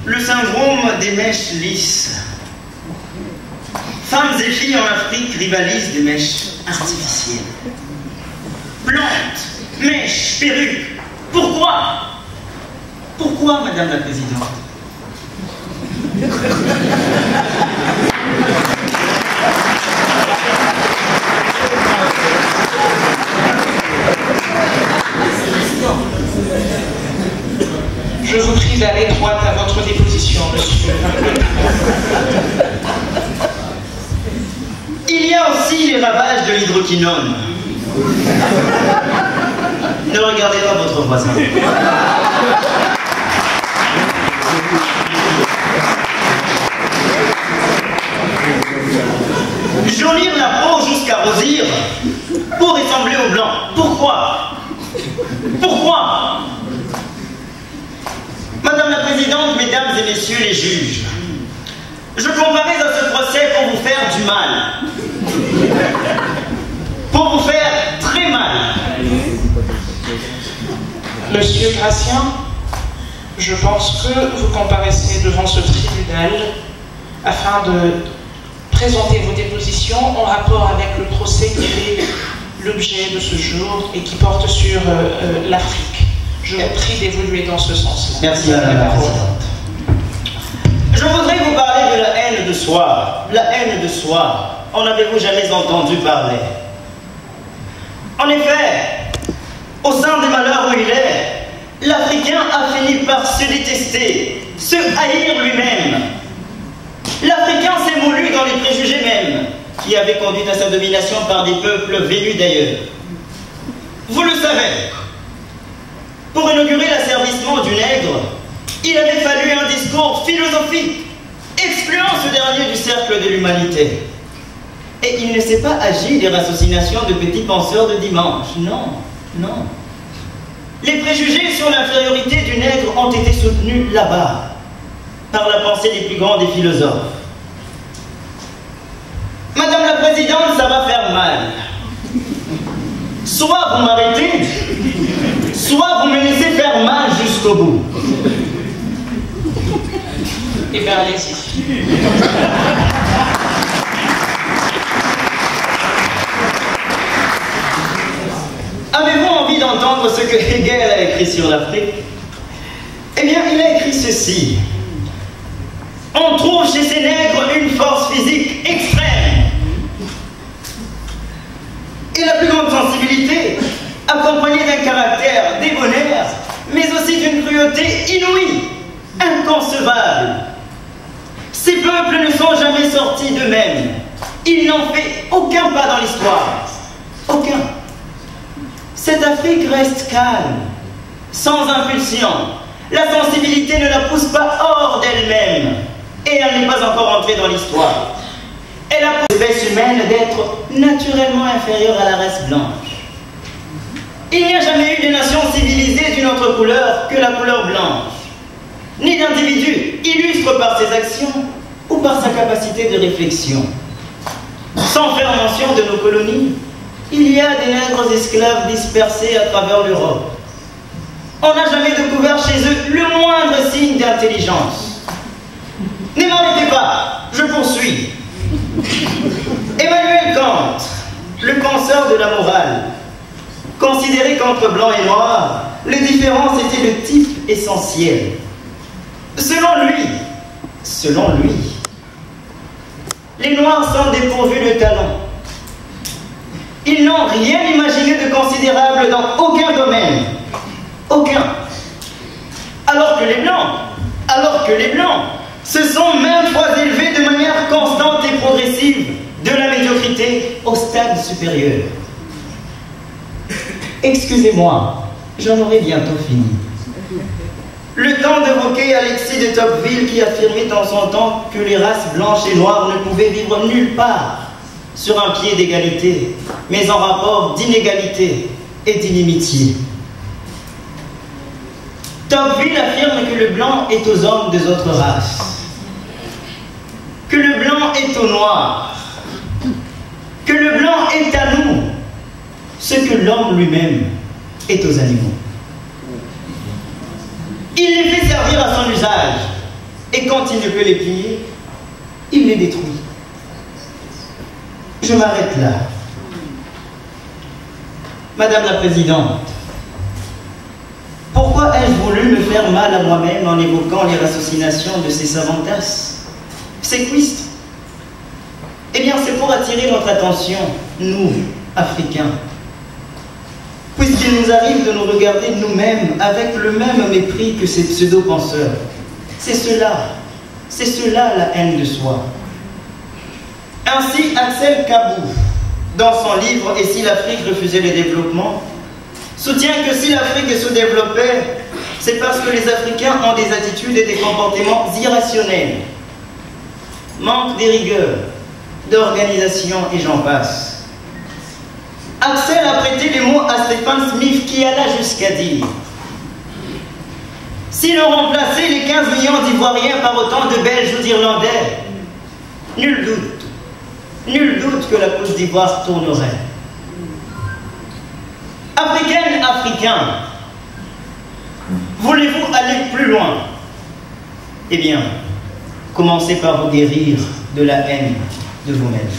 Le syndrome des mèches lisses. Femmes et filles en Afrique rivalisent des mèches artificielles. Plantes, mèches, perruques. Pourquoi? Pourquoi, Madame la Présidente? Je vous prie d'aller droit à votre déposition, monsieur. Il y a aussi les ravages de l'hydroquinone. Ne regardez pas votre voisin. Jaulir la peau jusqu'à rosir pour ressembler au blanc. Pourquoi? Pourquoi? Madame la Présidente, Mesdames et Messieurs les juges, je comparais à ce procès pour vous faire du mal. Pour vous faire très mal. Monsieur Gratien, je pense que vous comparaissez devant ce tribunal afin de présenter vos dépositions en rapport avec le procès qui fait l'objet de ce jour et qui porte sur l'Afrique. Je vous prie d'évoluer dans ce sens-là. Merci Madame la Présidente. Je voudrais vous parler de la haine de soi. La haine de soi. En avez-vous jamais entendu parler? En effet, au sein des malheurs où il est, l'Africain a fini par se détester, se haïr lui-même. L'Africain s'est moulu dans les préjugés même, qui avaient conduit à sa domination par des peuples venus d'ailleurs. Vous le savez, pour inaugurer l'asservissement du nègre, il avait fallu un discours philosophique, excluant ce dernier du cercle de l'humanité. Et il ne s'est pas agi des raciocinations de petits penseurs de dimanche. Non, non. Les préjugés sur l'infériorité du nègre ont été soutenus là-bas, par la pensée des plus grands des philosophes. Madame la Présidente, ça va faire mal. Soit vous m'arrêtez, soit vous me laissez faire mal jusqu'au bout. Eh bien, allez-y. Avez-vous envie d'entendre ce que Hegel a écrit sur l'Afrique? Eh bien, il a écrit ceci. On trouve chez ces nègres une force physique extrême et la plus grande sensibilité, accompagnée d'un caractère débonnaire, mais aussi d'une cruauté inouïe, inconcevable. Ces peuples ne sont jamais sortis d'eux-mêmes. Ils n'ont fait aucun pas dans l'histoire. Aucun. Cette Afrique reste calme, sans impulsion. La sensibilité ne la pousse pas hors d'elle-même. Et elle n'est pas encore entrée dans l'histoire. Elle a pour l'espèce humaine d'être naturellement inférieure à la race blanche. Il n'y a jamais eu de nation civilisée d'une autre couleur que la couleur blanche, ni d'individu illustre par ses actions ou par sa capacité de réflexion. Sans faire mention de nos colonies, il y a des nègres esclaves dispersés à travers l'Europe. On n'a jamais découvert chez eux le moindre signe d'intelligence. Ne m'arrêtez pas, je poursuis. Emmanuel Kant, le penseur de la morale, considérait qu'entre blanc et noir, les différences étaient de type essentiel. Selon lui, les noirs sont dépourvus de talent. Ils n'ont rien imaginé de considérable dans aucun domaine. Aucun. Alors que les blancs se sont maintes fois élevés de manière constante et progressive de la médiocrité au stade supérieur. Excusez-moi, j'en aurai bientôt fini. Le temps d'évoquer Alexis de Tocqueville qui affirmait en son temps que les races blanches et noires ne pouvaient vivre nulle part sur un pied d'égalité, mais en rapport d'inégalité et d'inimitié. Tocqueville affirme que le blanc est aux hommes des autres races, que le blanc est aux noirs, que le blanc est à nous, ce que l'homme lui-même est aux animaux. Il les fait servir à son usage. Et quand il ne peut les plier, il les détruit. Je m'arrête là. Madame la Présidente, pourquoi ai-je voulu me faire mal à moi-même en évoquant les raciocinations de ces savantasses, séquistes? Eh bien, c'est pour attirer notre attention, nous, Africains. Puisqu'il nous arrive de nous regarder nous-mêmes avec le même mépris que ces pseudo-penseurs. C'est cela la haine de soi. Ainsi, Axel Kabou, dans son livre « Et si l'Afrique refusait le développement », soutient que si l'Afrique se développait, c'est parce que les Africains ont des attitudes et des comportements irrationnels, manque de rigueur, d'organisation et j'en passe. Axel a prêté les mots à Stephen Smith qui alla jusqu'à dire: si l'on remplaçait les 15 millions d'Ivoiriens par autant de Belges ou d'Irlandais, nul doute que la Côte d'Ivoire tournerait. Africaines, Africains, voulez-vous aller plus loin? Eh bien, commencez par vous guérir de la haine de vous-même.